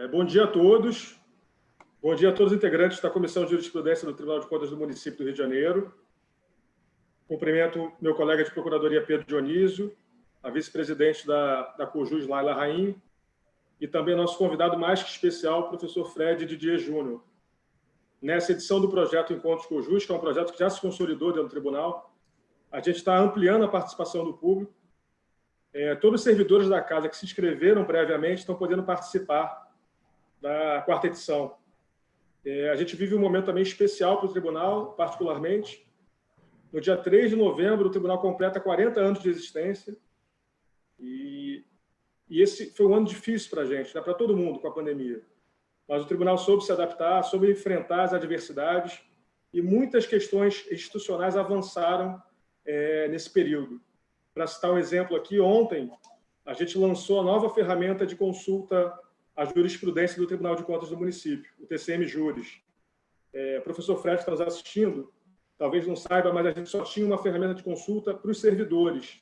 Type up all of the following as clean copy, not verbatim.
Bom dia a todos. Bom dia a todos os integrantes da Comissão de Jurisprudência do Tribunal de Contas do Município do Rio de Janeiro. Cumprimento meu colega de Procuradoria, Pedro Dionísio, a vice-presidente da COJUS, Laila Raim, e também nosso convidado mais que especial, o professor Fred Didier Júnior. Nessa edição do projeto Encontros COJUS, que é um projeto que já se consolidou dentro do tribunal, a gente está ampliando a participação do público. Todos os servidores da casa que se inscreveram previamente estão podendo participar da quarta edição. A gente vive um momento também especial para o tribunal, particularmente. No dia 3 de novembro, o tribunal completa 40 anos de existência. E esse foi um ano difícil para a gente, né? Para todo mundo, com a pandemia. Mas o tribunal soube se adaptar, soube enfrentar as adversidades e muitas questões institucionais avançaram nesse período. Para citar um exemplo aqui, ontem a gente lançou a nova ferramenta de consulta à jurisprudência do Tribunal de Contas do Município, o TCM Júris. O professor Fred está nos assistindo, talvez não saiba, mas a gente só tinha uma ferramenta de consulta para os servidores.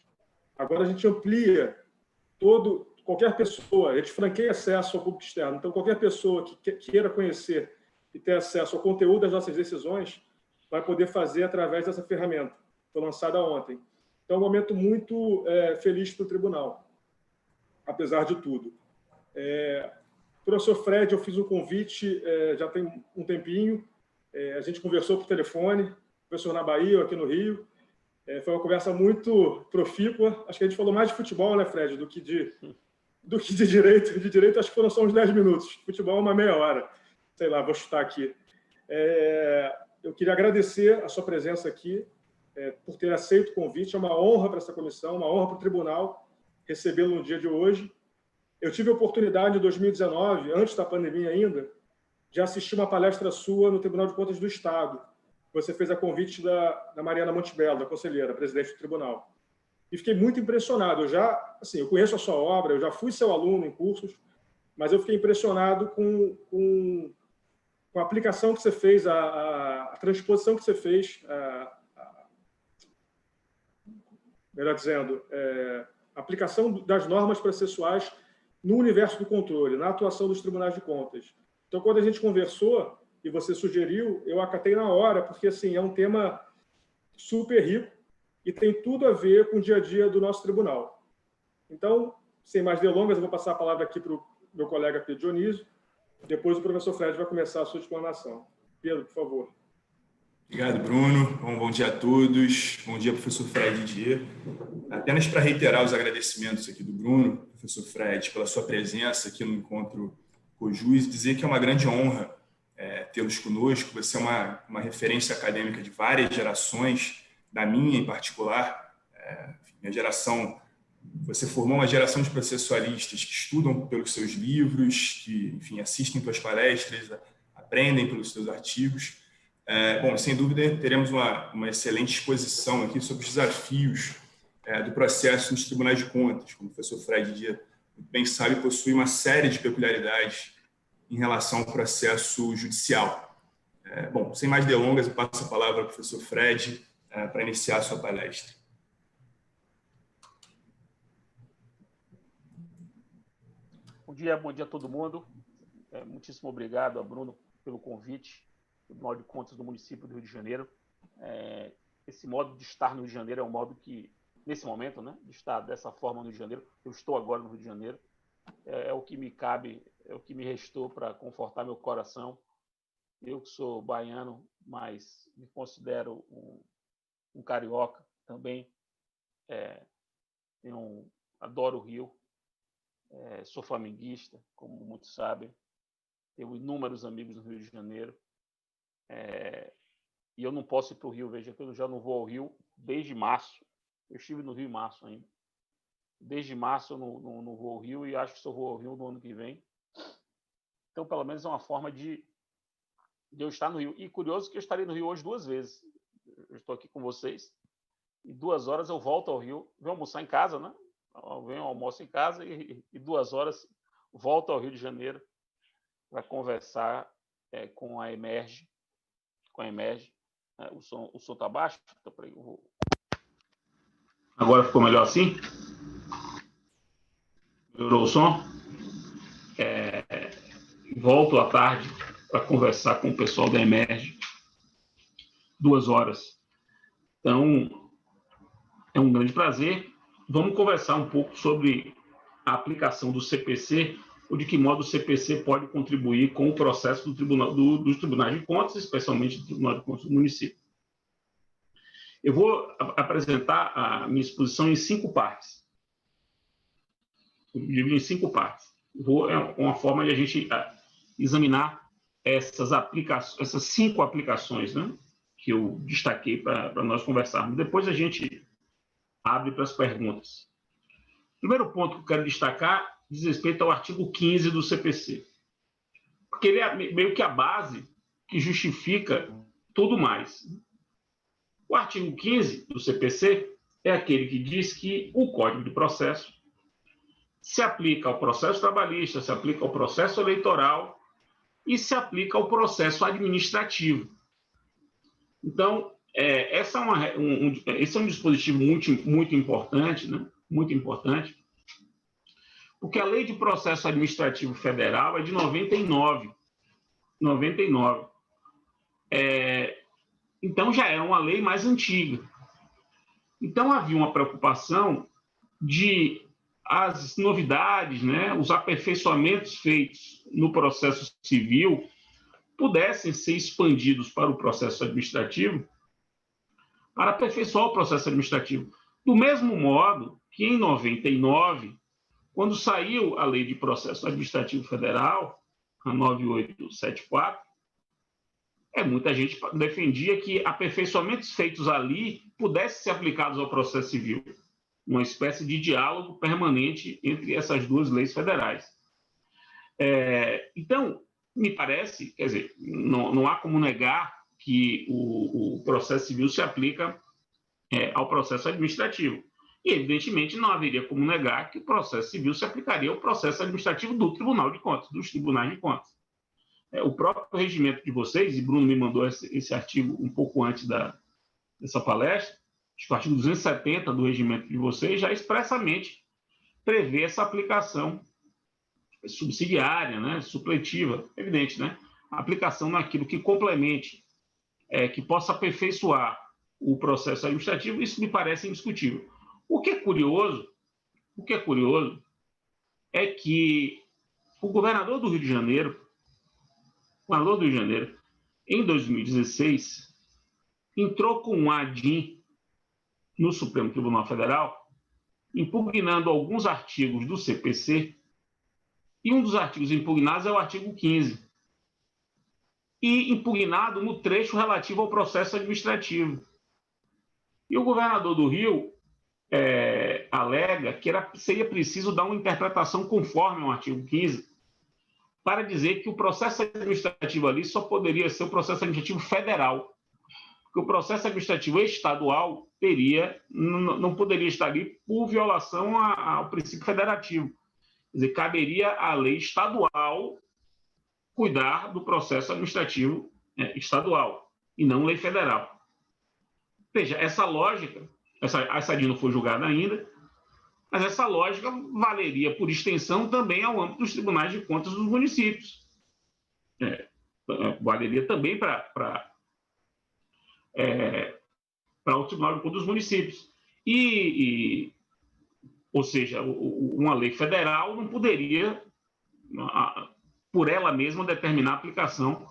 Agora a gente amplia qualquer pessoa, a gente franqueia acesso ao público externo. Então, qualquer pessoa que queira conhecer e ter acesso ao conteúdo das nossas decisões vai poder fazer através dessa ferramenta. Foi lançada ontem. Então, é um momento muito feliz para o tribunal, apesar de tudo. Professor Fred, eu fiz um convite já tem um tempinho, a gente conversou por telefone, professor na Bahia, eu aqui no Rio. Foi uma conversa muito profícua. Acho que a gente falou mais de futebol, né, Fred, do que de direito. De direito, acho que foram só uns 10 minutos. Futebol, uma meia hora. Sei lá, vou chutar aqui. Eu queria agradecer a sua presença aqui, por ter aceito o convite. É uma honra para essa comissão, uma honra para o tribunal recebê-lo no dia de hoje. Eu tive a oportunidade, em 2019, antes da pandemia ainda, de assistir uma palestra sua no Tribunal de Contas do Estado. Você fez a convite da Mariana Montebello, da conselheira, presidente do tribunal. E fiquei muito impressionado. Eu conheço a sua obra, eu já fui seu aluno em cursos, mas eu fiquei impressionado com a aplicação que você fez, a transposição que você fez, melhor dizendo, a aplicação das normas processuais no universo do controle, na atuação dos tribunais de contas. Então, quando a gente conversou e você sugeriu, eu acatei na hora, porque assim, é um tema super rico e tem tudo a ver com o dia a dia do nosso tribunal. Então, sem mais delongas, eu vou passar a palavra aqui para o meu colega Pedro Dionísio, depois o professor Fred vai começar a sua explanação. Pedro, por favor. Obrigado, Bruno. Bom dia a todos. Bom dia, professor Fred Didier. Apenas para reiterar os agradecimentos aqui do Bruno, professor Fred, pela sua presença aqui no Encontro COJUS, dizer que é uma grande honra tê-los conosco. Você é uma referência acadêmica de várias gerações, da minha em particular. Minha geração, você formou uma geração de processualistas que estudam pelos seus livros, que, enfim, assistem suas palestras, aprendem pelos seus artigos. Bom, sem dúvida, teremos uma excelente exposição aqui sobre os desafios do processo nos tribunais de contas. Como o professor Fred Didier bem sabe, possui uma série de peculiaridades em relação ao processo judicial. Bom, sem mais delongas, eu passo a palavra ao professor Fred para iniciar a sua palestra. Bom dia a todo mundo. Muitíssimo obrigado a Bruno pelo convite. Tribunal de Contas do Município do Rio de Janeiro. Esse modo de estar no Rio de Janeiro é um modo que, nesse momento, né, de estar dessa forma no Rio de Janeiro, eu estou agora no Rio de Janeiro, é o que me cabe, é o que me restou para confortar meu coração. Eu que sou baiano, mas me considero um carioca também, adoro o Rio, sou flamenguista, como muitos sabem, tenho inúmeros amigos no Rio de Janeiro, e eu não posso ir para o Rio, veja que eu já não vou ao Rio desde março. Eu estive no Rio em março ainda. Desde março eu não vou ao Rio e acho que só vou ao Rio no ano que vem. Então, pelo menos, é uma forma de eu estar no Rio. E curioso que eu estarei no Rio hoje 2 vezes. Eu estou aqui com vocês e 2 horas eu volto ao Rio. Venho almoçar em casa, né? Eu venho almoço em casa e 2 horas volto ao Rio de Janeiro para conversar com a Emerge. O som está baixo? Agora ficou melhor assim? Melhorou o som? volto à tarde para conversar com o pessoal da Emerge, 2 horas. Então, é um grande prazer. Vamos conversar um pouco sobre a aplicação do CPC, ou de que modo o CPC pode contribuir com o processo dos tribunais de contas, especialmente do Tribunal de Contas do município. Eu vou apresentar a minha exposição em 5 partes. Eu divido em 5 partes. É uma forma de a gente examinar essas 5 aplicações, né, que eu destaquei para nós conversarmos. Depois a gente abre para as perguntas. O primeiro ponto que eu quero destacar diz respeito ao artigo 15 do CPC, porque ele é meio que a base que justifica tudo mais. O artigo 15 do CPC é aquele que diz que o Código de Processo se aplica ao processo trabalhista, se aplica ao processo eleitoral e se aplica ao processo administrativo. Então, esse é um dispositivo muito importante, né? Muito importante, porque a Lei de Processo Administrativo Federal é de 99. Então, já é uma lei mais antiga. Então, havia uma preocupação de as novidades, né, os aperfeiçoamentos feitos no processo civil pudessem ser expandidos para o processo administrativo, para aperfeiçoar o processo administrativo. Do mesmo modo que, em 99, quando saiu a Lei de Processo Administrativo Federal, a 9874, muita gente defendia que aperfeiçoamentos feitos ali pudessem ser aplicados ao processo civil, uma espécie de diálogo permanente entre essas 2 leis federais. Então, me parece, quer dizer, não há como negar que o processo civil se aplica ao processo administrativo. E, evidentemente, não haveria como negar que o processo civil se aplicaria ao processo administrativo do Tribunal de Contas, dos tribunais de contas. O próprio regimento de vocês, e Bruno me mandou esse artigo um pouco antes dessa palestra, acho que o artigo 270 do regimento de vocês já expressamente prevê essa aplicação subsidiária, né, supletiva, evidente, né? A aplicação naquilo que complemente, que possa aperfeiçoar o processo administrativo, isso me parece indiscutível. O que é curioso é que o governador do Rio de Janeiro, em 2016, entrou com um ADIM no Supremo Tribunal Federal, impugnando alguns artigos do CPC, e um dos artigos impugnados é o artigo 15, e impugnado no trecho relativo ao processo administrativo. E o governador do Rio alega que seria preciso dar uma interpretação conforme ao artigo 15, para dizer que o processo administrativo ali só poderia ser o processo administrativo federal, porque o processo administrativo estadual não poderia estar ali por violação ao princípio federativo. Quer dizer, caberia à lei estadual cuidar do processo administrativo estadual, e não lei federal. Veja, essa lógica, essa ADIM não foi julgada ainda, mas essa lógica valeria, por extensão, também ao âmbito dos tribunais de contas dos municípios. Valeria também para o Tribunal de Contas dos municípios. Ou seja, uma lei federal não poderia, por ela mesma, determinar a aplicação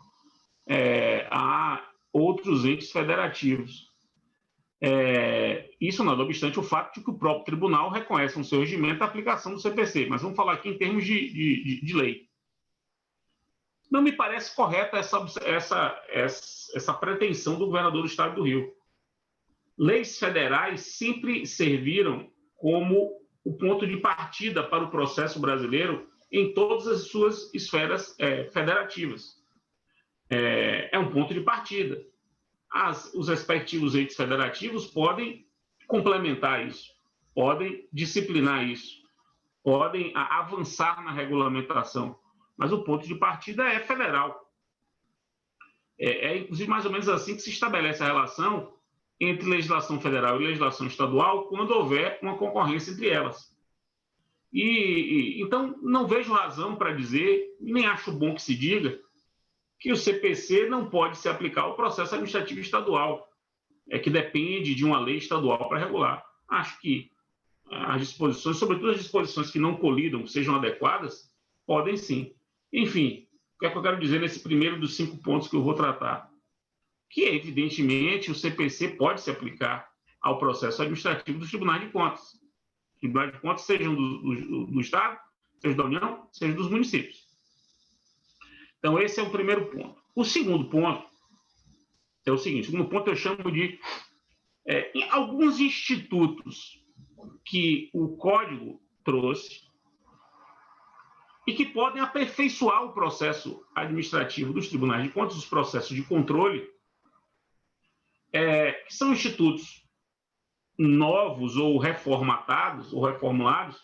a outros entes federativos. Isso, não obstante o fato de que o próprio tribunal reconhece no seu regimento a aplicação do CPC, mas vamos falar aqui em termos de lei. Não me parece correta essa pretensão do governador do Estado do Rio. Leis federais sempre serviram como o ponto de partida para o processo brasileiro em todas as suas esferas federativas. É um ponto de partida. Os respectivos entes federativos podem complementar isso, podem disciplinar isso, podem avançar na regulamentação, mas o ponto de partida é federal. Inclusive, mais ou menos assim que se estabelece a relação entre legislação federal e legislação estadual quando houver uma concorrência entre elas. Então, não vejo razão para dizer, nem acho bom que se diga, que o CPC não pode se aplicar ao processo administrativo estadual, que depende de uma lei estadual para regular. Acho que as disposições, sobretudo as disposições que não colidam, sejam adequadas, podem sim. Enfim, o que é que eu quero dizer nesse primeiro dos 5 pontos que eu vou tratar? Que, evidentemente, o CPC pode se aplicar ao processo administrativo dos tribunais de contas. Tribunais de contas sejam do Estado, seja da União, seja dos municípios. Então, esse é o primeiro ponto. O segundo ponto é o seguinte: o segundo ponto eu chamo de em alguns institutos que o Código trouxe e que podem aperfeiçoar o processo administrativo dos tribunais de contas, os processos de controle, que são institutos novos ou reformatados ou reformulados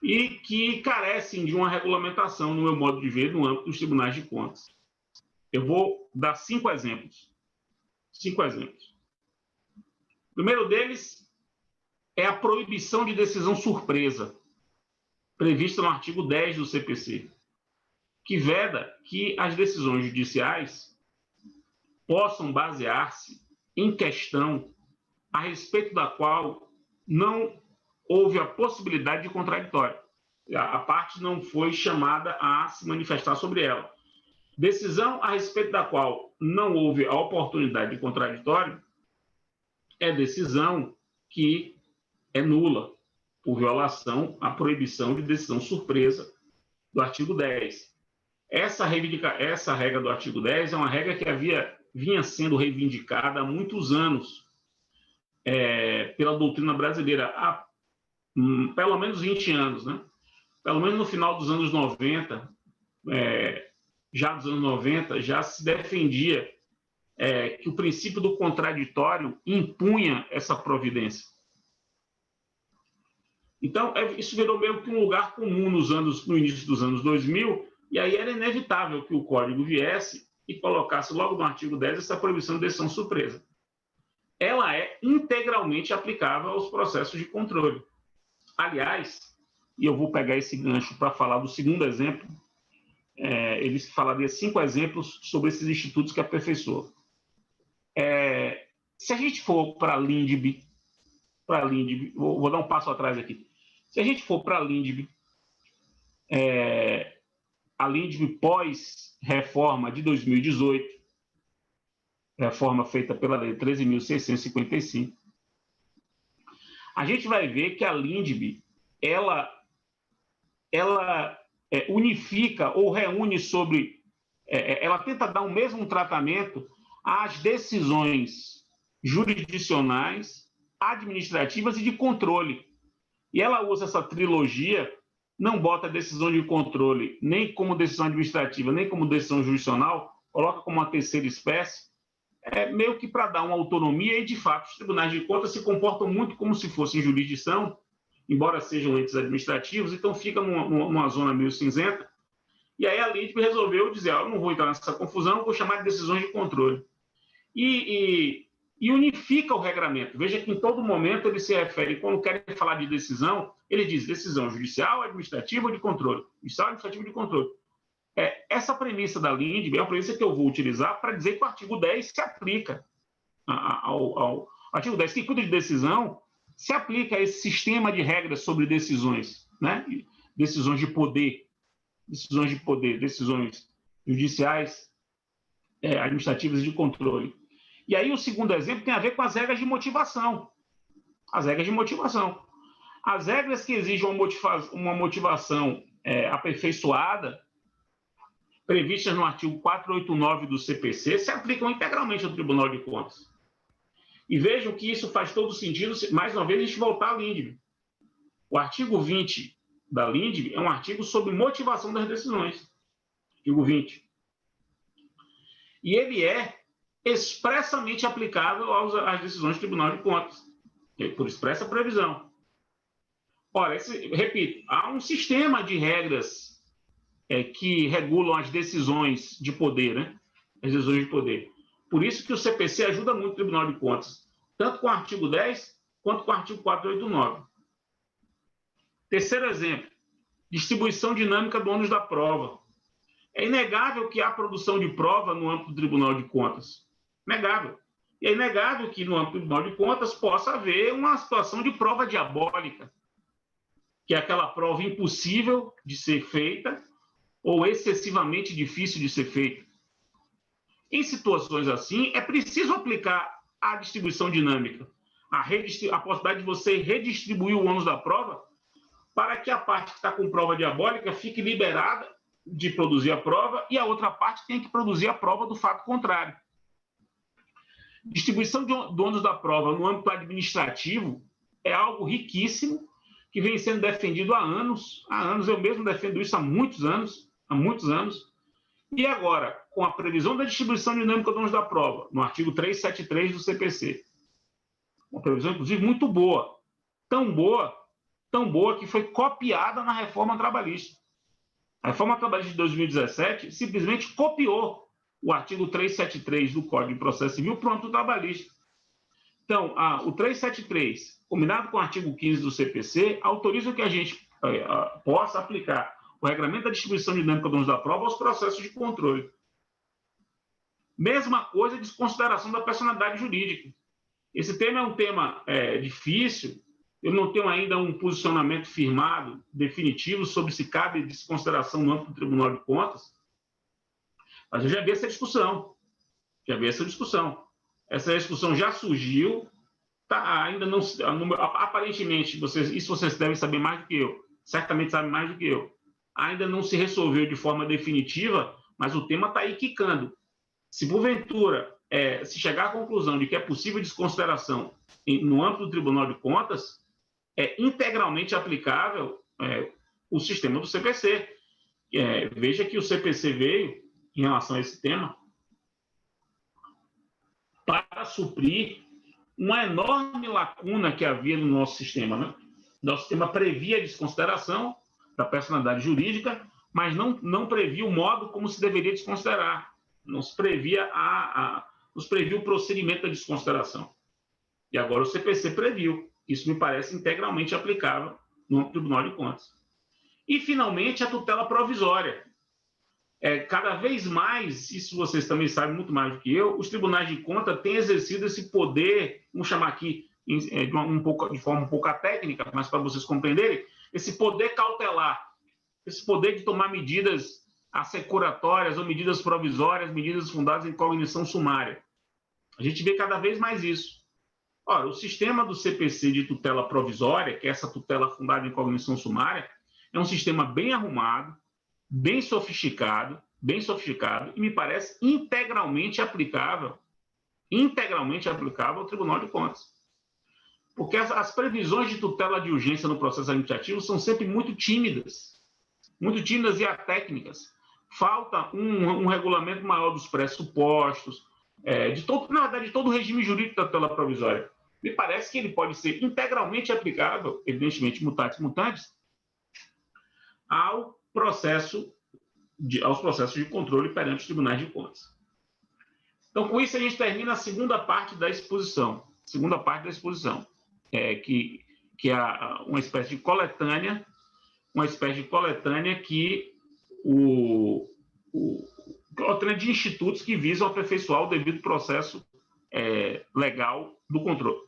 e que carecem de uma regulamentação, no meu modo de ver, no âmbito dos tribunais de contas. Eu vou dar 5 exemplos. 5 exemplos. O primeiro deles é a proibição de decisão surpresa, prevista no artigo 10 do CPC, que veda que as decisões judiciais possam basear-se em questão a respeito da qual não houve a possibilidade de contraditório. A parte não foi chamada a se manifestar sobre ela. Decisão a respeito da qual não houve a oportunidade de contraditório é decisão que é nula, por violação à proibição de decisão surpresa do artigo 10. Essa regra do artigo 10 é uma regra que vinha sendo reivindicada há muitos anos pela doutrina brasileira, há pelo menos 20 anos, né? Pelo menos no final dos anos 90, já dos anos 90, já se defendia que o princípio do contraditório impunha essa providência. Então, isso virou meio que um lugar comum no início dos anos 2000, e aí era inevitável que o Código viesse e colocasse logo no artigo 10 essa proibição de decisão surpresa. Ela é integralmente aplicável aos processos de controle. Aliás, e eu vou pegar esse gancho para falar do segundo exemplo, ele falaria 5 exemplos sobre esses institutos que aperfeiçoam. Se a gente for para a LINDB, vou dar um passo atrás aqui. Se a gente for para a LINDB pós-reforma de 2018, reforma feita pela Lei 13.655, a gente vai ver que a LINDB ela unifica ou reúne ela tenta dar o mesmo tratamento às decisões jurisdicionais, administrativas e de controle. E ela usa essa trilogia, não bota decisão de controle nem como decisão administrativa, nem como decisão jurisdicional, coloca como uma terceira espécie, meio que para dar uma autonomia, e de fato os tribunais de contas se comportam muito como se fossem jurisdição, embora sejam entes administrativos, então fica numa zona meio cinzenta. E aí a LINDB resolveu dizer: eu não vou entrar nessa confusão, vou chamar de decisões de controle. E unifica o regramento. Veja que em todo momento ele se refere, quando querem falar de decisão, ele diz decisão judicial, administrativa ou de controle. Judicial, administrativa ou de controle. Essa premissa da LINDB é a premissa que eu vou utilizar para dizer que o artigo 10 se aplica ao artigo 10, que cuida de decisão, se aplica a esse sistema de regras sobre decisões, né? Decisões de poder, decisões judiciais, administrativas e de controle. E aí o segundo exemplo tem a ver com as regras de motivação. As regras de motivação. As regras que exigem uma motivação aperfeiçoada, previstas no artigo 489 do CPC, se aplicam integralmente ao Tribunal de Contas. E vejam que isso faz todo sentido, mais uma vez, a gente voltar à LINDB. O artigo 20 da LINDB é um artigo sobre motivação das decisões. Artigo 20. E ele é expressamente aplicável às decisões do Tribunal de Contas, por expressa previsão. Ora, repito, há um sistema de regras que regulam as decisões de poder, né? As decisões de poder. Por isso que o CPC ajuda muito o Tribunal de Contas, tanto com o artigo 10 quanto com o artigo 489. Terceiro exemplo, distribuição dinâmica do ônus da prova. É inegável que há produção de prova no âmbito do Tribunal de Contas. Inegável. E é inegável que no âmbito do Tribunal de Contas possa haver uma situação de prova diabólica, que é aquela prova impossível de ser feita ou excessivamente difícil de ser feita. Em situações assim, é preciso aplicar a distribuição dinâmica, a possibilidade de você redistribuir o ônus da prova para que a parte que está com prova diabólica fique liberada de produzir a prova e a outra parte tenha que produzir a prova do fato contrário. Distribuição do ônus da prova no âmbito administrativo é algo riquíssimo que vem sendo defendido há anos. Há anos, eu mesmo defendo isso há muitos anos. E agora, com a previsão da distribuição dinâmica do ônus da prova, no artigo 373 do CPC, uma previsão, inclusive, muito boa, tão boa que foi copiada na reforma trabalhista. A reforma trabalhista de 2017 simplesmente copiou o artigo 373 do Código de Processo Civil para o âmbito trabalhista. Então, o 373, combinado com o artigo 15 do CPC, autoriza que a gente possa aplicar o regramento da distribuição dinâmica do ônus da prova aos processos de controle. Mesma coisa, desconsideração da personalidade jurídica. Esse tema é um tema difícil. Eu não tenho ainda um posicionamento firmado, definitivo, sobre se cabe desconsideração no âmbito do Tribunal de Contas, mas eu já vi essa discussão. Essa discussão já surgiu, ainda não, aparentemente, vocês devem saber mais do que eu, certamente sabem mais do que eu, ainda não se resolveu de forma definitiva, mas o tema está aí quicando. Se porventura se chegar à conclusão de que é possível desconsideração no âmbito do Tribunal de Contas, é integralmente aplicável o sistema do CPC. Veja que o CPC veio, em relação a esse tema, para suprir uma enorme lacuna que havia no nosso sistema. Né? Nosso sistema previa a desconsideração da personalidade jurídica, mas não previa o modo como se deveria desconsiderar. Não se previa o procedimento da desconsideração. E agora o CPC previu. Isso me parece integralmente aplicável no Tribunal de Contas. E, finalmente, a tutela provisória. Cada vez mais, isso vocês também sabem muito mais do que eu, os tribunais de contas têm exercido esse poder, vamos chamar aqui de forma um pouco técnica, mas para vocês compreenderem, esse poder cautelar, esse poder de tomar medidas assecuratórias ou medidas provisórias, medidas fundadas em cognição sumária. A gente vê cada vez mais isso. Ora, o sistema do CPC de tutela provisória, que é essa tutela fundada em cognição sumária, é um sistema bem arrumado, bem sofisticado, e me parece integralmente aplicável ao Tribunal de Contas. Porque as previsões de tutela de urgência no processo administrativo são sempre muito tímidas e atécnicas. Falta um regulamento maior dos pressupostos, de todo o regime jurídico da tutela provisória. Me parece que ele pode ser integralmente aplicável, evidentemente, mutatis mutandis, aos processos de controle perante os tribunais de contas. Então, com isso, a gente termina a segunda parte da exposição. Que é uma espécie de coletânea, coletânea de institutos que visam aperfeiçoar o devido processo legal do controle.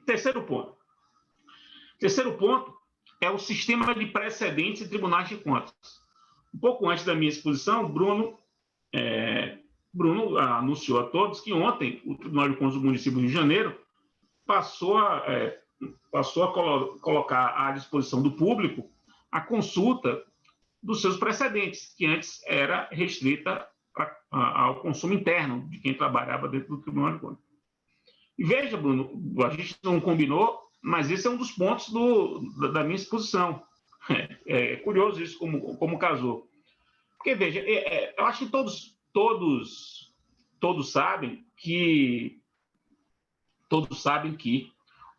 Terceiro ponto é o sistema de precedentes em tribunais de contas. Um pouco antes da minha exposição, Bruno anunciou a todos que ontem o Tribunal de Contas do Município do Rio de Janeiro passou a colocar à disposição do público a consulta dos seus precedentes, que antes era restrita ao consumo interno de quem trabalhava dentro do Tribunal de Contas. E veja, Bruno, a gente não combinou, mas esse é um dos pontos da minha exposição. É curioso isso, como casou. Porque, veja, eu acho que todos sabem que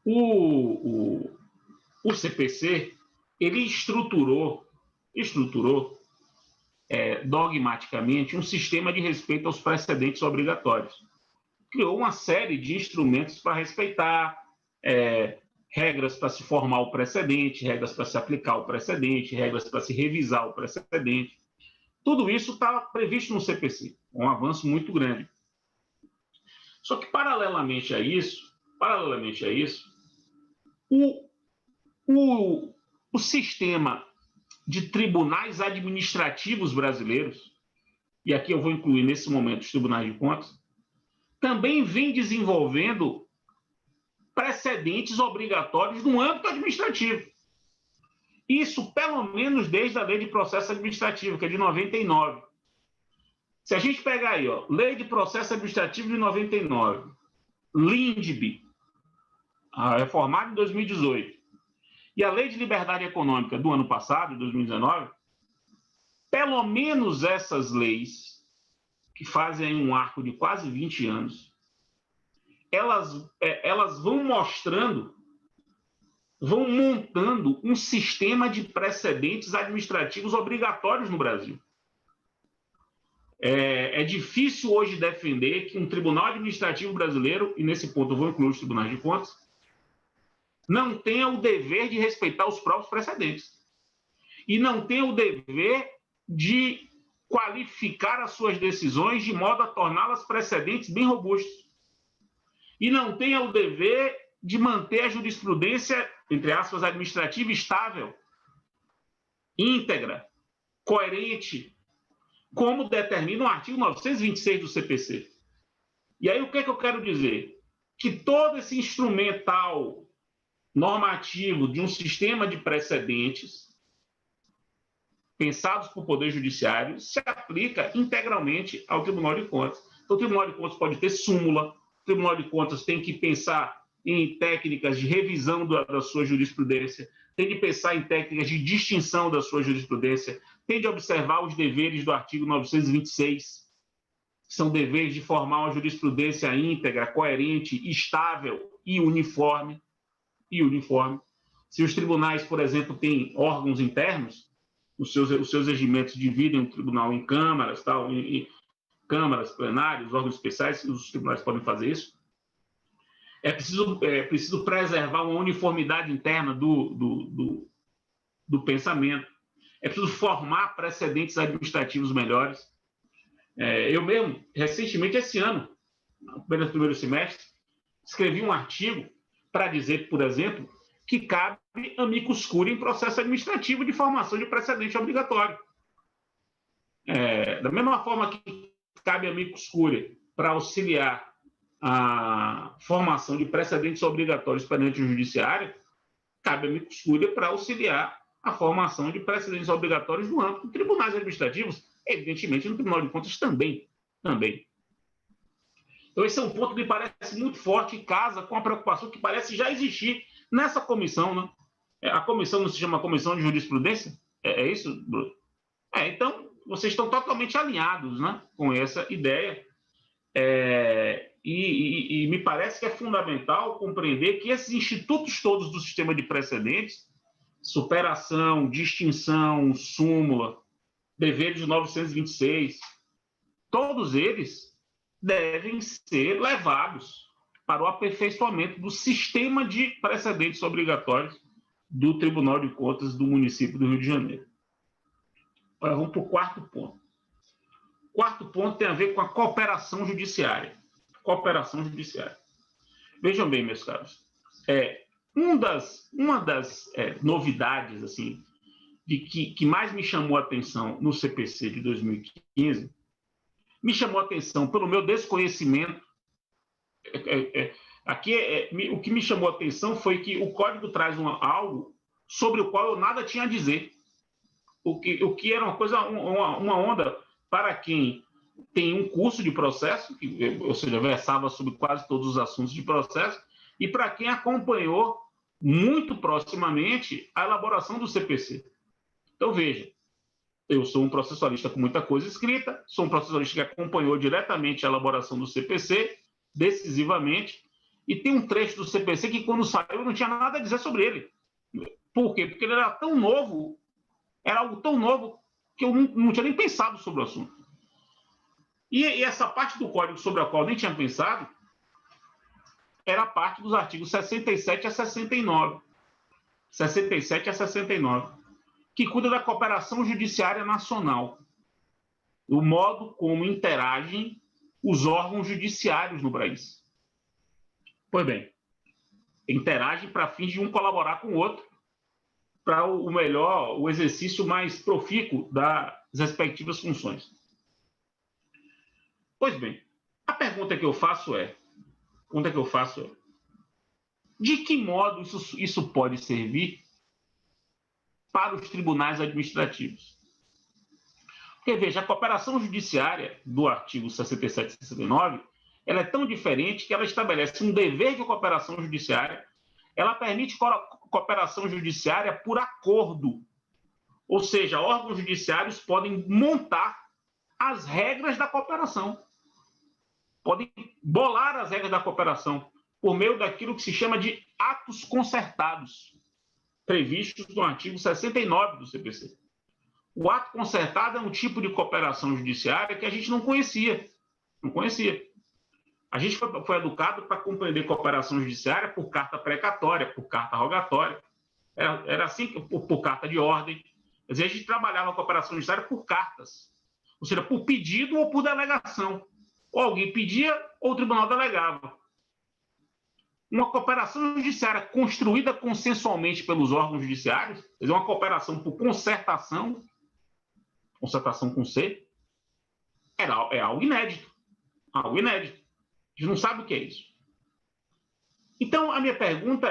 o CPC ele estruturou dogmaticamente um sistema de respeito aos precedentes obrigatórios. Criou uma série de instrumentos para respeitar, regras para se formar o precedente, regras para se aplicar o precedente, regras para se revisar o precedente. Tudo isso está previsto no CPC, um avanço muito grande. Só que, paralelamente a isso, o sistema de tribunais administrativos brasileiros, e aqui eu vou incluir nesse momento os tribunais de contas, também vem desenvolvendo precedentes obrigatórios no âmbito administrativo. Isso, pelo menos, desde a Lei de Processo Administrativo, que é de 99. Se a gente pegar aí, ó, Lei de Processo Administrativo de 99, LINDB, reformada em 2018, e a Lei de Liberdade Econômica do ano passado, de 2019, pelo menos essas leis, que fazem um arco de quase 20 anos, elas vão mostrando, vão montando um sistema de precedentes administrativos obrigatórios no Brasil. É difícil hoje defender que um tribunal administrativo brasileiro, e nesse ponto eu vou incluir os tribunais de contas, não tenha o dever de respeitar os próprios precedentes. E não tenha o dever de qualificar as suas decisões de modo a torná-las precedentes bem robustos. E não tenha o dever de manter a jurisprudência, entre aspas, administrativa estável, íntegra, coerente, como determina o artigo 926 do CPC. E aí, o que é que eu quero dizer? Que todo esse instrumental normativo de um sistema de precedentes pensados por Poder Judiciário se aplica integralmente ao Tribunal de Contas. Então, o Tribunal de Contas pode ter súmula, o Tribunal de Contas tem que pensar em técnicas de revisão da sua jurisprudência, tem de pensar em técnicas de distinção da sua jurisprudência, tem de observar os deveres do artigo 926, que são deveres de formar uma jurisprudência íntegra, coerente, estável e uniforme. Se os tribunais, por exemplo, têm órgãos internos, os seus regimentos dividem o tribunal em câmaras, em câmaras, plenários, órgãos especiais, os tribunais podem fazer isso. É preciso preservar uma uniformidade interna do pensamento. É preciso formar precedentes administrativos melhores. Eu mesmo, recentemente, esse ano, no primeiro semestre, escrevi um artigo para dizer, por exemplo, que cabe amicus curiae em processo administrativo de formação de precedente obrigatório. Da mesma forma que cabe amicus curiae para auxiliar a formação de precedentes obrigatórios perante o judiciário, cabe amicus curiae para auxiliar a formação de precedentes obrigatórios no âmbito de tribunais administrativos, evidentemente no Tribunal de Contas também. Então, esse é um ponto que me parece muito forte e casa com a preocupação que parece já existir nessa comissão. Né? A comissão não se chama Comissão de Jurisprudência? É isso, Bruno? Então, vocês estão totalmente alinhados, né, com essa ideia. E me parece que é fundamental compreender que esses institutos todos do sistema de precedentes, superação, distinção, súmula, deveres de 926, todos eles devem ser levados para o aperfeiçoamento do sistema de precedentes obrigatórios do Tribunal de Contas do município do Rio de Janeiro. Agora vamos para o quarto ponto. O quarto ponto tem a ver com a cooperação judiciária. Vejam bem, meus caros, uma das novidades assim, que mais me chamou a atenção no CPC de 2015, me chamou a atenção pelo meu desconhecimento. O que me chamou a atenção foi que o Código traz algo sobre o qual eu nada tinha a dizer. O que era uma onda para quem tem um curso de processo, ou seja, versava sobre quase todos os assuntos de processo, e para quem acompanhou muito proximamente a elaboração do CPC. Então, veja, eu sou um processualista com muita coisa escrita, sou um processualista que acompanhou diretamente a elaboração do CPC, decisivamente, e tem um trecho do CPC que, quando saiu, eu não tinha nada a dizer sobre ele. Por quê? Porque ele era tão novo, era algo tão novo, que eu não tinha nem pensado sobre o assunto. E essa parte do código sobre a qual eu nem tinha pensado, era parte dos artigos 67 a 69. 67 a 69, que cuida da cooperação judiciária nacional, o modo como interagem os órgãos judiciários no país. Pois bem, interagem para fins de um colaborar com o outro para o exercício mais profícuo das respectivas funções. Pois bem, a pergunta que eu faço é, de que modo isso pode servir para os tribunais administrativos? Porque, veja, a cooperação judiciária do artigo 67 e 69, ela é tão diferente que ela estabelece um dever de cooperação judiciária, ela permite cooperação judiciária por acordo, ou seja, órgãos judiciários podem montar as regras da cooperação, podem bolar as regras da cooperação por meio daquilo que se chama de atos concertados, previstos no artigo 69 do CPC. O ato concertado é um tipo de cooperação judiciária que a gente não conhecia. A gente foi educado para compreender cooperação judiciária por carta precatória, por carta rogatória, era assim, por carta de ordem. Quer dizer, a gente trabalhava a cooperação judiciária por cartas, ou seja, por pedido ou por delegação. Ou alguém pedia ou o tribunal delegava. Uma cooperação judiciária construída consensualmente pelos órgãos judiciários, quer dizer, uma cooperação por concertação com C, é algo inédito. Algo inédito. A gente não sabe o que é isso. Então, a minha pergunta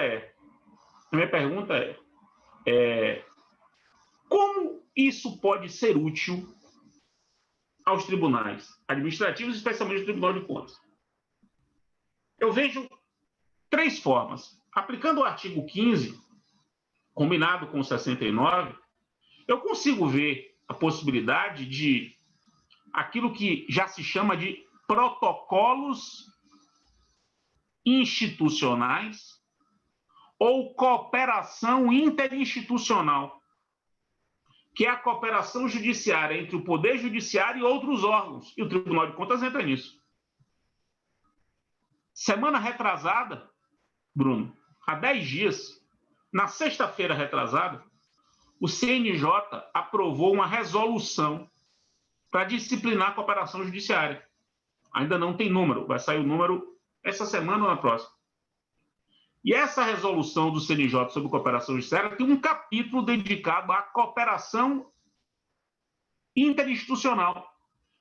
é como isso pode ser útil aos tribunais administrativos, especialmente o Tribunal de Contas? Eu vejo 3 formas. Aplicando o artigo 15, combinado com o 69, eu consigo ver a possibilidade de aquilo que já se chama de protocolos institucionais ou cooperação interinstitucional, que é a cooperação judiciária entre o Poder Judiciário e outros órgãos, e o Tribunal de Contas entra nisso. Semana retrasada, Bruno, há 10 dias, na sexta-feira retrasada, o CNJ aprovou uma resolução para disciplinar a cooperação judiciária. Ainda não tem número, vai sair o número essa semana ou na próxima. E essa resolução do CNJ sobre cooperação judiciária tem um capítulo dedicado à cooperação interinstitucional,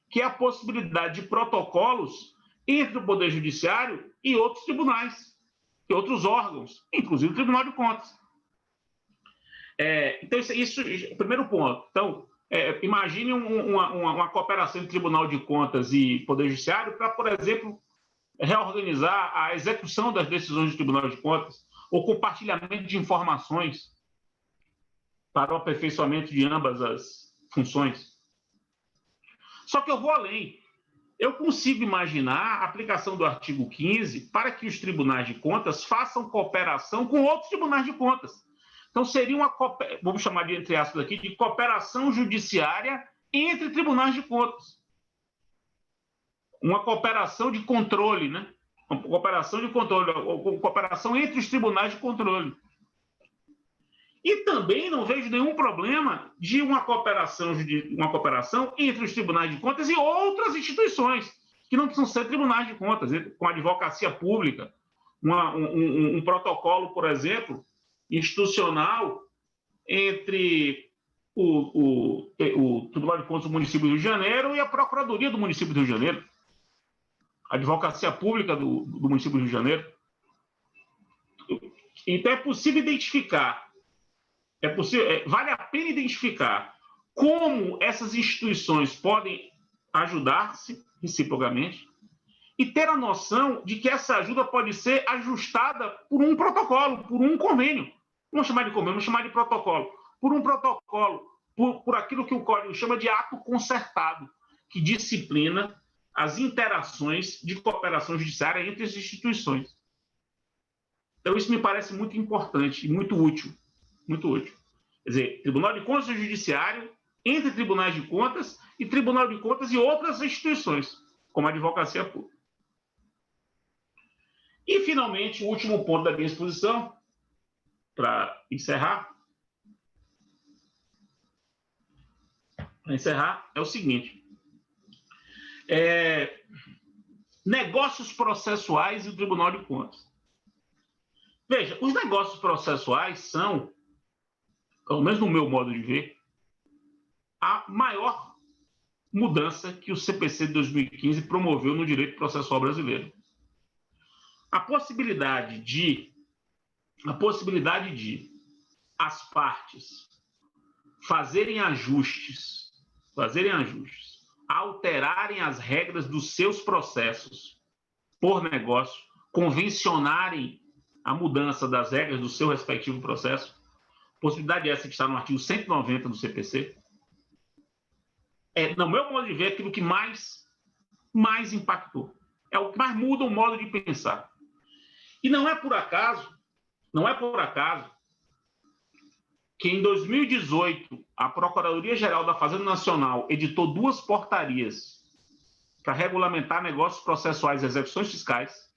que é a possibilidade de protocolos entre o Poder Judiciário e outros tribunais, e outros órgãos, inclusive o Tribunal de Contas. Então, isso é o primeiro ponto. Então, imagine uma cooperação entre Tribunal de Contas e Poder Judiciário para, por exemplo, reorganizar a execução das decisões do Tribunal de Contas ou compartilhamento de informações para o aperfeiçoamento de ambas as funções. Só que eu vou além. Eu consigo imaginar a aplicação do artigo 15 para que os tribunais de contas façam cooperação com outros tribunais de contas. Então, seria vamos chamar de, entre aspas aqui, de cooperação judiciária entre tribunais de contas. Uma cooperação de controle, né? Uma cooperação de controle, uma cooperação entre os tribunais de controle. E também não vejo nenhum problema de uma cooperação entre os tribunais de contas e outras instituições, que não precisam ser tribunais de contas, com a advocacia pública, um protocolo, por exemplo, institucional entre o Tribunal de Contas do município do Rio de Janeiro e a Procuradoria do município do Rio de Janeiro, a advocacia pública do município do Rio de Janeiro. Então, é possível identificar, vale a pena identificar como essas instituições podem ajudar-se reciprocamente e ter a noção de que essa ajuda pode ser ajustada por um protocolo, por um convênio. Não vamos chamar de convênio, vamos chamar de protocolo. Por um protocolo, por aquilo que o Código chama de ato concertado, que disciplina as interações de cooperação judiciária entre as instituições. Então, isso me parece muito importante e muito útil. Muito útil. Quer dizer, Tribunal de Contas e Judiciário, entre tribunais de contas e Tribunal de Contas e outras instituições, como a advocacia pública. E, finalmente, o último ponto da minha exposição, para encerrar, é o seguinte. Negócios processuais e o Tribunal de Contas. Veja, os negócios processuais são, pelo menos no meu modo de ver, a maior mudança que o CPC de 2015 promoveu no direito processual brasileiro. A possibilidade de as partes fazerem ajustes, alterarem as regras dos seus processos por negócio, convencionarem a mudança das regras do seu respectivo processo, possibilidade essa que está no artigo 190 do CPC, no meu modo de ver, aquilo que mais impactou. É o que mais muda o modo de pensar. E não é por acaso que em 2018 a Procuradoria-Geral da Fazenda Nacional editou 2 portarias para regulamentar negócios processuais e execuções fiscais.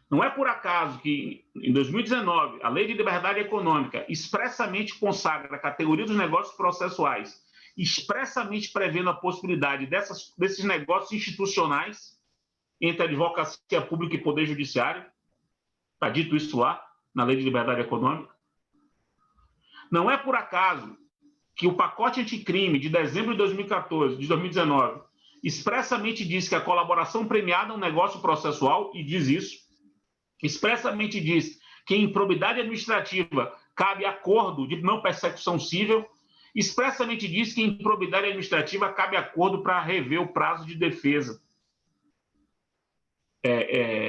Não é por acaso que, em 2019, a Lei de Liberdade Econômica expressamente consagra a categoria dos negócios processuais, expressamente prevendo a possibilidade desses negócios institucionais entre advocacia pública e poder judiciário. Está dito isso lá, na Lei de Liberdade Econômica. Não é por acaso que o pacote anticrime de dezembro de 2019, expressamente diz que a colaboração premiada é um negócio processual, e diz isso. Expressamente diz que em improbidade administrativa cabe acordo de não persecução cível. Expressamente diz que em improbidade administrativa cabe acordo para rever o prazo de defesa,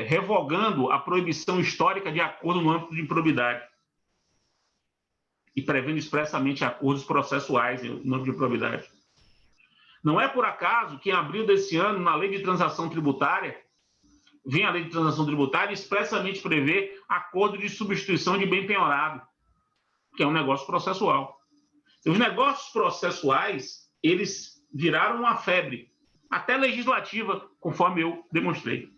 revogando a proibição histórica de acordo no âmbito de improbidade e prevendo expressamente acordos processuais no âmbito de improbidade. Não é por acaso que em abril desse ano, na Lei de Transação Tributária, vem a Lei de Transação Tributária e expressamente prevê acordo de substituição de bem penhorado, que é um negócio processual. Os negócios processuais, eles viraram uma febre, até legislativa, conforme eu demonstrei.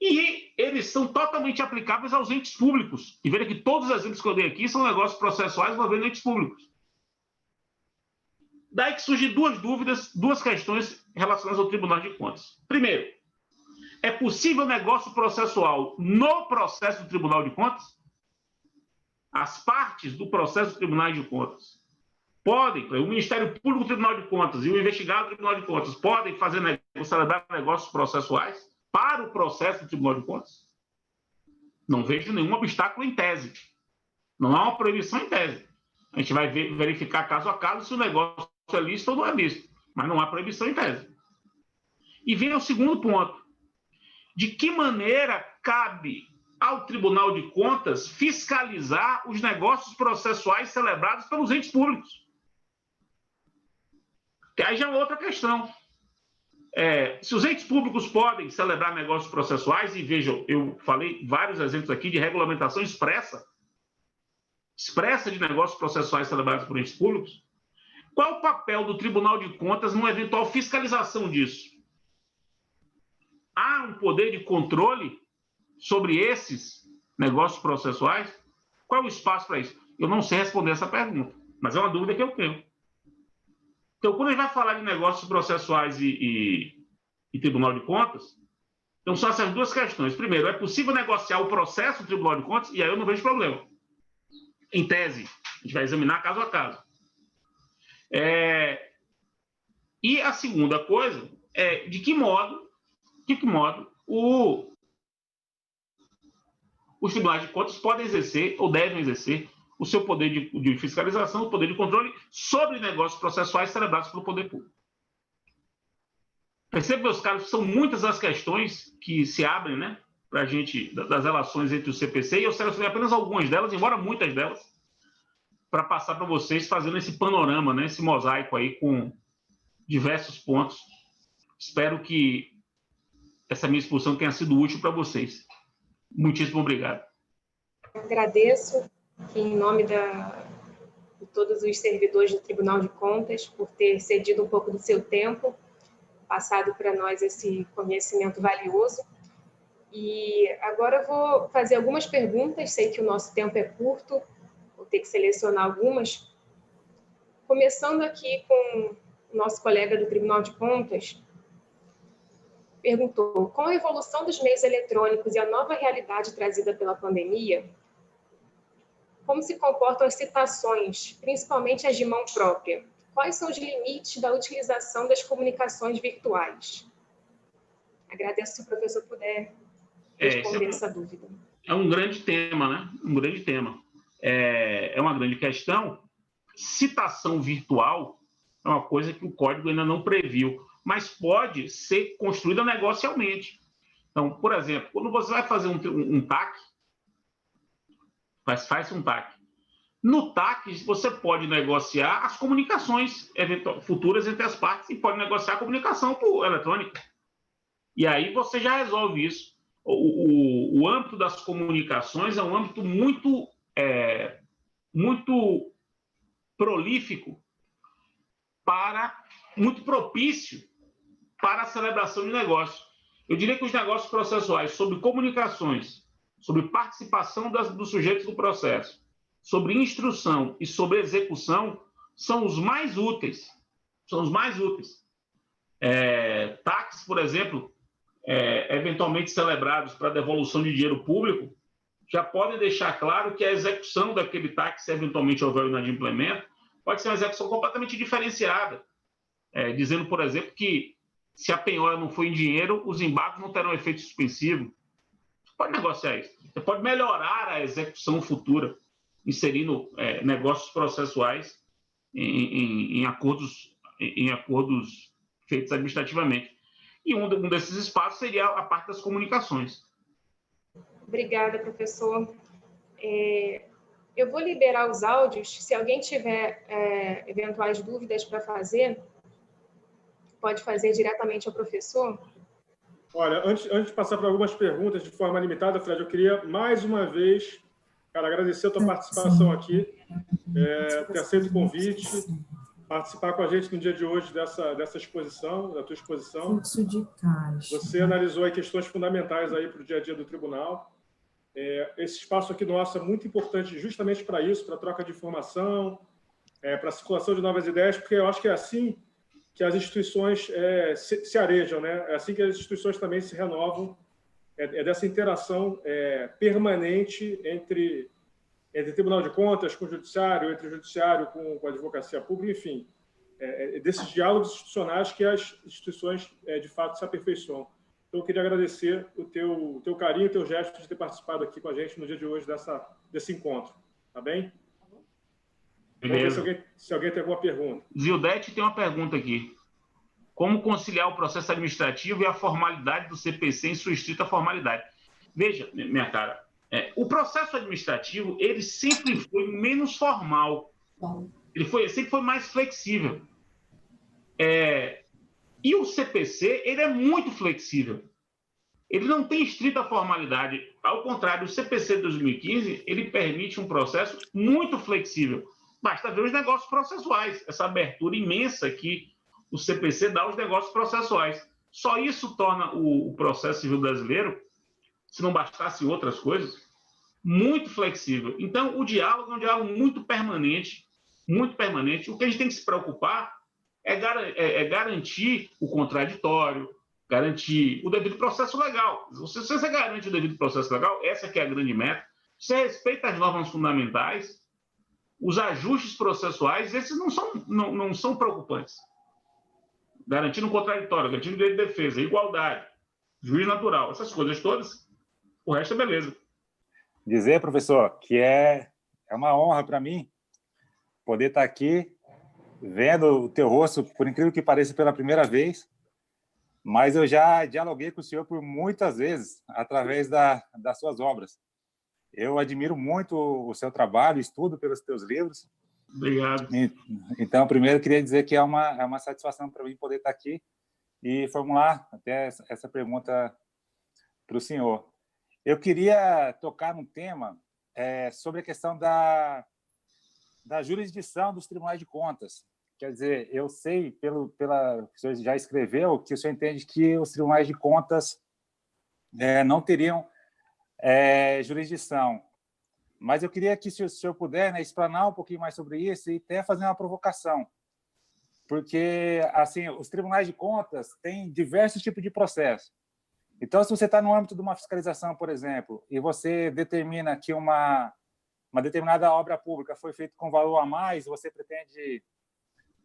E eles são totalmente aplicáveis aos entes públicos. E veja que todos os exemplos que eu dei aqui são negócios processuais envolvendo entes públicos. Daí que surgem 2 dúvidas, 2 questões relacionadas ao Tribunal de Contas. Primeiro, é possível negócio processual no processo do Tribunal de Contas? As partes do processo do Tribunal de Contas podem, o Ministério Público do Tribunal de Contas e o investigado do Tribunal de Contas podem celebrar negócios processuais para o processo do Tribunal de Contas? Não vejo nenhum obstáculo em tese. Não há uma proibição em tese. A gente vai verificar caso a caso se o negócio é lícito ou não é lícito, mas não há proibição em tese. E vem o segundo ponto. De que maneira cabe ao Tribunal de Contas fiscalizar os negócios processuais celebrados pelos entes públicos? Que aí já é outra questão. Se os entes públicos podem celebrar negócios processuais, e vejam, eu falei vários exemplos aqui de regulamentação expressa de negócios processuais celebrados por entes públicos, qual o papel do Tribunal de Contas numa eventual fiscalização disso? Há um poder de controle sobre esses negócios processuais? Qual é o espaço para isso? Eu não sei responder essa pergunta, mas é uma dúvida que eu tenho. Então, quando a gente vai falar de negócios processuais e Tribunal de Contas, então são essas 2 questões. Primeiro, é possível negociar o processo do Tribunal de Contas? E aí eu não vejo problema. Em tese, a gente vai examinar caso a caso. E a segunda coisa é de que modo os tribunais de contas podem exercer ou devem exercer o seu poder de fiscalização, o poder de controle sobre negócios processuais celebrados pelo poder público. Percebe, meus caros, que são muitas as questões que se abrem, né, para a gente, das relações entre o CPC, e eu selecionei apenas algumas delas, embora muitas delas, para passar para vocês, fazendo esse panorama, né, esse mosaico aí com diversos pontos. Espero que essa minha exposição tenha sido útil para vocês. Muitíssimo obrigado. Agradeço aqui em nome de todos os servidores do Tribunal de Contas por ter cedido um pouco do seu tempo, passado para nós esse conhecimento valioso. E agora eu vou fazer algumas perguntas, sei que o nosso tempo é curto, vou ter que selecionar algumas. Começando aqui com o nosso colega do Tribunal de Contas, perguntou: com a evolução dos meios eletrônicos e a nova realidade trazida pela pandemia, como se comportam as citações, principalmente as de mão própria? Quais são os limites da utilização das comunicações virtuais? Agradeço se o professor puder responder essa dúvida. É um grande tema, né? Um grande tema. É uma grande questão. Citação virtual é uma coisa que o código ainda não previu, mas pode ser construída negocialmente. Então, por exemplo, quando você vai fazer um TAC, faz um TAC. No TAC, você pode negociar as comunicações futuras entre as partes e pode negociar a comunicação por eletrônica. E aí você já resolve isso. O âmbito das comunicações é um âmbito muito prolífico, muito propício para a celebração de negócios. Eu diria que os negócios processuais sobre comunicações, sobre participação dos sujeitos do processo, sobre instrução e sobre execução são os mais úteis. São os mais úteis. TACs, por exemplo, eventualmente celebrados para devolução de dinheiro público, já podem deixar claro que a execução daquele TAC, se eventualmente houver o inadimplemento, pode ser uma execução completamente diferenciada, dizendo, por exemplo, que se a penhora não for em dinheiro, os embargos não terão efeito suspensivo. Você pode negociar isso. Você pode melhorar a execução futura, inserindo negócios processuais em acordos feitos administrativamente. E um desses espaços seria a parte das comunicações. Obrigada, professor. Eu vou liberar os áudios. Se alguém tiver eventuais dúvidas para fazer, pode fazer diretamente ao professor. Olha, antes de passar para algumas perguntas de forma limitada, Fred, eu queria mais uma vez, cara, agradecer a tua participação aqui, ter aceito o convite, participar com a gente no dia de hoje dessa exposição, da tua exposição. Fluxo de caixa. Você analisou aí questões fundamentais aí para o dia a dia do tribunal. Esse espaço aqui nosso é muito importante justamente para isso, para a troca de informação, para a circulação de novas ideias, porque eu acho que é assim que as instituições se arejam, né? É assim que as instituições também se renovam, dessa interação permanente entre Tribunal de Contas com o Judiciário, entre o Judiciário com a Advocacia Pública, enfim, desses diálogos institucionais que as instituições, de fato, se aperfeiçoam. Então, eu queria agradecer o teu carinho, o teu gesto de ter participado aqui com a gente no dia de hoje desse encontro. Tá bem? Beleza. Vamos ver se alguém tem alguma pergunta. Zildete tem uma pergunta aqui. Como conciliar o processo administrativo e a formalidade do CPC em sua estrita formalidade? Veja, minha cara, o processo administrativo ele sempre foi menos formal. Ele sempre foi mais flexível. E o CPC ele é muito flexível. Ele não tem estrita formalidade. Ao contrário, o CPC de 2015 ele permite um processo muito flexível. Basta ver os negócios processuais, essa abertura imensa que o CPC dá aos negócios processuais. Só isso torna o processo civil brasileiro, se não bastasse outras coisas, muito flexível. Então, o diálogo é um diálogo muito permanente, muito permanente. O que a gente tem que se preocupar é garantir o contraditório, garantir o devido processo legal. Se você garante o devido processo legal, essa que é a grande meta. Você respeita as normas fundamentais, os ajustes processuais, esses não são preocupantes. Garantindo o contraditório, garantindo o direito de defesa, igualdade, juiz natural, essas coisas todas, o resto é beleza. Dizer, professor, que é uma honra para mim poder estar aqui vendo o teu rosto, por incrível que pareça, pela primeira vez, mas eu já dialoguei com o senhor por muitas vezes através das suas obras. Eu admiro muito o seu trabalho, estudo pelos teus livros. Obrigado. Então, primeiro, eu queria dizer que é uma satisfação para mim poder estar aqui e formular até essa pergunta para o senhor. Eu queria tocar num tema sobre a questão da jurisdição dos tribunais de contas. Quer dizer, eu sei, o senhor já escreveu, que o senhor entende que os tribunais de contas não teriam jurisdição. Mas eu queria que, se o senhor puder, explanar um pouquinho mais sobre isso e até fazer uma provocação. Porque, assim, os tribunais de contas têm diversos tipos de processo. Então, se você está no âmbito de uma fiscalização, por exemplo, e você determina que uma determinada obra pública foi feita com valor a mais, você pretende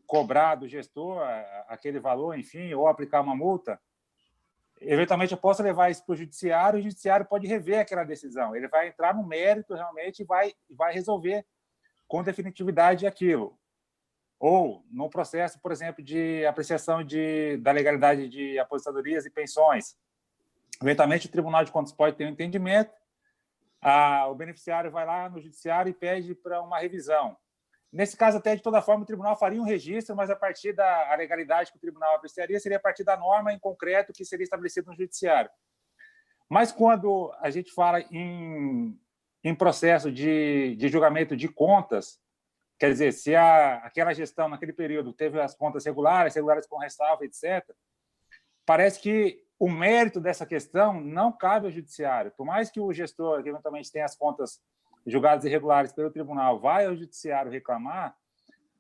cobrar do gestor aquele valor, enfim, ou aplicar uma multa, eventualmente eu posso levar isso para o judiciário, e o judiciário pode rever aquela decisão. Ele vai entrar no mérito realmente e vai resolver com definitividade aquilo. Ou no processo, por exemplo, de apreciação da legalidade de aposentadorias e pensões. Eventualmente, o Tribunal de Contas pode ter um entendimento, o beneficiário vai lá no judiciário e pede para uma revisão. Nesse caso, até de toda forma, o tribunal faria um registro, mas a partir da legalidade que o tribunal apreciaria seria a partir da norma em concreto que seria estabelecida no judiciário. Mas quando a gente fala em processo de julgamento de contas, quer dizer, se aquela gestão naquele período teve as contas regulares com ressalva, etc., parece que o mérito dessa questão não cabe ao judiciário. Por mais que o gestor, que eventualmente tenha as contas julgadas irregulares pelo tribunal, vai ao judiciário reclamar,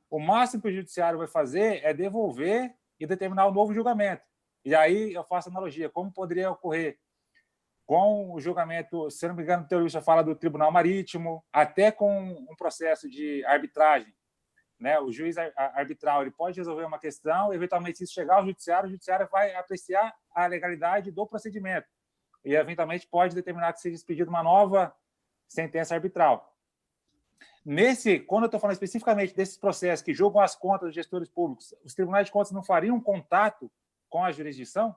o máximo que o judiciário vai fazer é devolver e determinar um novo julgamento. E aí eu faço analogia, como poderia ocorrer com o julgamento, se não me engano, o teorista fala do tribunal marítimo, até com um processo de arbitragem. O juiz arbitral ele pode resolver uma questão, eventualmente, se isso chegar ao judiciário, o judiciário vai apreciar a legalidade do procedimento e, eventualmente, pode determinar que seja expedida uma nova sentença arbitral. Quando eu estou falando especificamente desses processos que julgam as contas dos gestores públicos, os tribunais de contas não fariam contato com a jurisdição?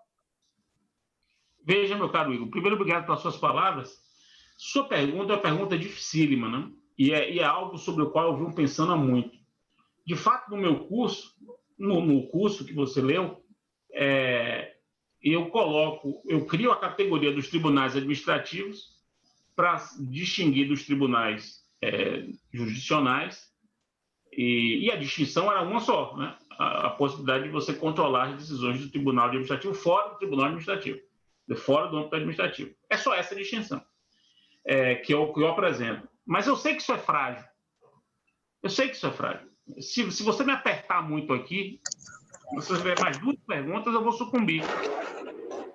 Veja, meu caro Igor, primeiro, obrigado pelas suas palavras. Sua pergunta é uma pergunta dificílima, né? E é algo sobre o qual eu venho pensando há muito. De fato, no meu curso, no curso que você leu, eu crio a categoria dos tribunais administrativos para distinguir dos tribunais jurisdicionais, e a distinção era uma só, né? A possibilidade de você controlar as decisões do tribunal administrativo fora do tribunal administrativo, fora do âmbito administrativo. É só essa distinção que eu apresento. Mas eu sei que isso é frágil. Se você me apertar muito aqui, se você tiver mais 2 perguntas, eu vou sucumbir.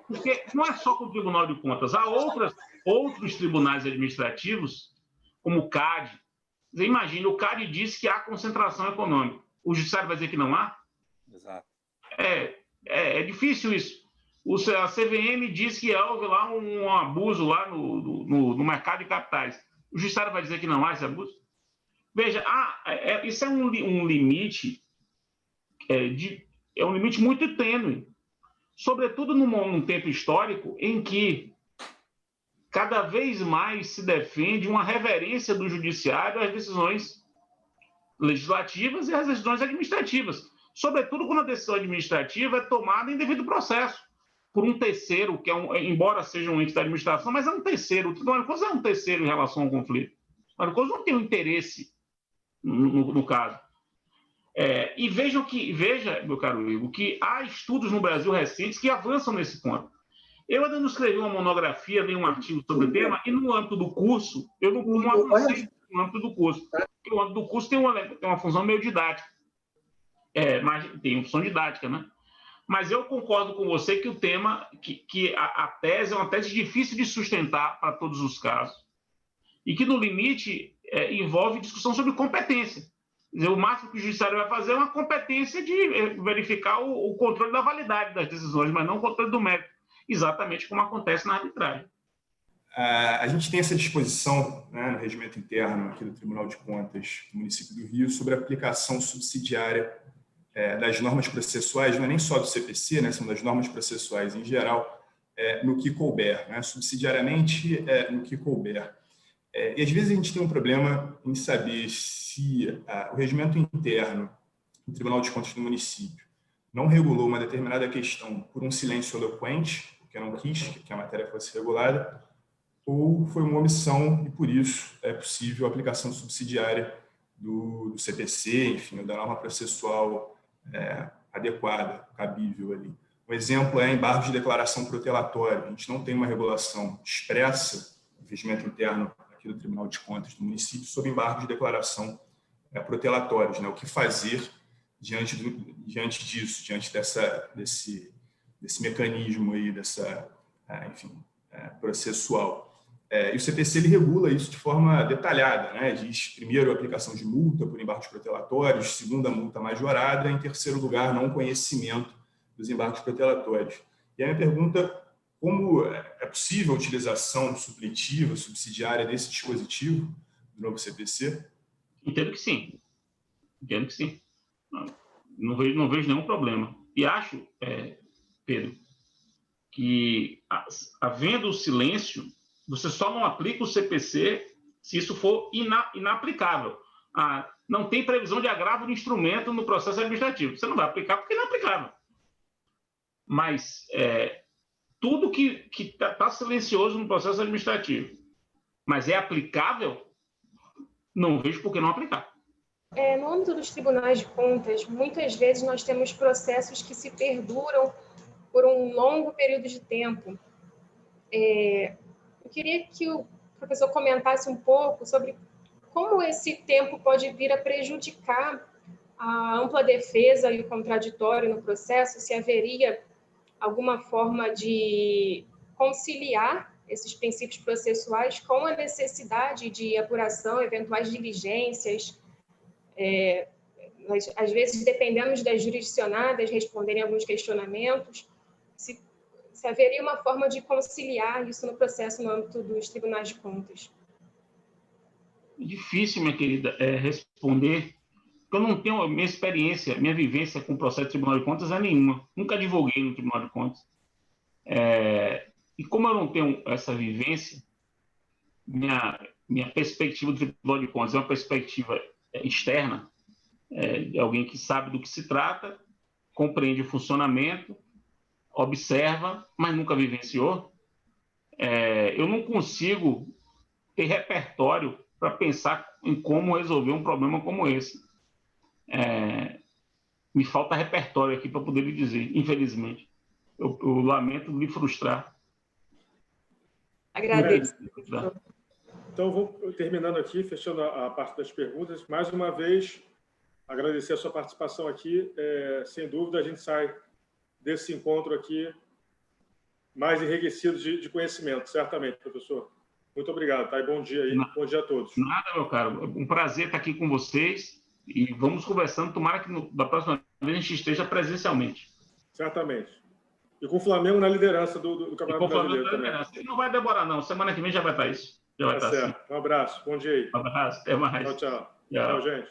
Porque não é só com o Tribunal de Contas, há outros tribunais administrativos, como o CAD. Você imagina, o CAD diz que há concentração econômica. O judiciário vai dizer que não há? Exato. É difícil isso. A CVM diz que houve lá um abuso lá no mercado de capitais. O judiciário vai dizer que não há esse abuso? Veja, isso é um limite, um limite muito tênue, sobretudo num tempo histórico em que cada vez mais se defende uma reverência do judiciário às decisões legislativas e às decisões administrativas, sobretudo quando a decisão administrativa é tomada em devido processo por um terceiro, embora seja um ente da administração, mas é um terceiro. O Tribunal de Contas é um terceiro em relação ao conflito. O Tribunal de Contas não tem um interesse no caso. E veja, meu caro Igor, que há estudos no Brasil recentes que avançam nesse ponto. Eu ainda não escrevi uma monografia, nem um artigo sobre o tema, e no âmbito do curso, eu não avancei no âmbito do curso. Porque o âmbito do curso tem uma função meio didática. Mas tem função didática, né? Mas eu concordo com você que o tema, que a tese é uma tese difícil de sustentar para todos os casos, e que, no limite, envolve discussão sobre competência. Quer dizer, o máximo que o judiciário vai fazer é uma competência de verificar o controle da validade das decisões, mas não o controle do mérito, exatamente como acontece na arbitragem. A gente tem essa disposição, né, no regimento interno aqui do Tribunal de Contas do município do Rio sobre a aplicação subsidiária das normas processuais, não é nem só do CPC, né, são das normas processuais em geral, no que couber, né, subsidiariamente no que couber. E às vezes a gente tem um problema em saber se o regimento interno do Tribunal de Contas do município não regulou uma determinada questão por um silêncio eloquente, porque não quis que a matéria fosse regulada, ou foi uma omissão e, por isso, é possível a aplicação subsidiária do CPC, enfim, da norma processual adequada, cabível ali. Um exemplo é embargos de declaração protelatória. A gente não tem uma regulação expressa no regimento interno aqui do Tribunal de Contas do município sobre embargos de declaração protelatórios, né? O que fazer diante disso, diante desse mecanismo aí, processual. E o CPC ele regula isso de forma detalhada, né? Diz, primeiro, a aplicação de multa por embargos protelatórios, segundo, a multa majorada, em terceiro lugar, não conhecimento dos embargos protelatórios. E a minha pergunta, como é possível a utilização supletiva, subsidiária desse dispositivo do novo CPC? Entendo que sim. Entendo que sim. Não vejo nenhum problema. E acho, Pedro, que, havendo o silêncio, você só não aplica o CPC se isso for inaplicável. Não tem previsão de agravo de instrumento no processo administrativo. Você não vai aplicar porque é inaplicável. Mas tudo que está silencioso no processo administrativo, mas é aplicável, não vejo por que não aplicar. No âmbito dos tribunais de contas, muitas vezes nós temos processos que se perduram por um longo período de tempo. Eu queria que o professor comentasse um pouco sobre como esse tempo pode vir a prejudicar a ampla defesa e o contraditório no processo, se haveria alguma forma de conciliar esses princípios processuais com a necessidade de apuração, eventuais diligências, às vezes, dependendo das jurisdicionadas responderem alguns questionamentos, se haveria uma forma de conciliar isso no processo no âmbito dos tribunais de contas. Difícil, minha querida, responder, porque eu não tenho a minha experiência, minha vivência com o processo do Tribunal de Contas é nenhuma. Nunca advoguei no Tribunal de Contas. E como eu não tenho essa vivência, minha perspectiva do Tribunal de Contas é uma perspectiva externa, de alguém que sabe do que se trata, compreende o funcionamento, observa, mas nunca vivenciou. Eu não consigo ter repertório para pensar em como resolver um problema como esse. Me falta repertório aqui para poder lhe dizer, infelizmente. Eu lamento lhe frustrar. Agradeço. Então, vou terminando aqui, fechando a parte das perguntas. Mais uma vez, agradecer a sua participação aqui. Sem dúvida, a gente sai desse encontro aqui mais enriquecido de conhecimento, certamente, professor. Muito obrigado, tá? E bom dia aí. Bom dia a todos. Nada, meu caro. Um prazer estar aqui com vocês e vamos conversando. Tomara que da próxima vez a gente esteja presencialmente. Certamente. E com o Flamengo na liderança do Campeonato Brasileiro também. Não vai demorar, não. Semana que vem já vai estar isso. Já vai estar certo. Assim. Um abraço. Bom dia aí. Um abraço. Até mais. Tchau, tchau. Tchau, gente.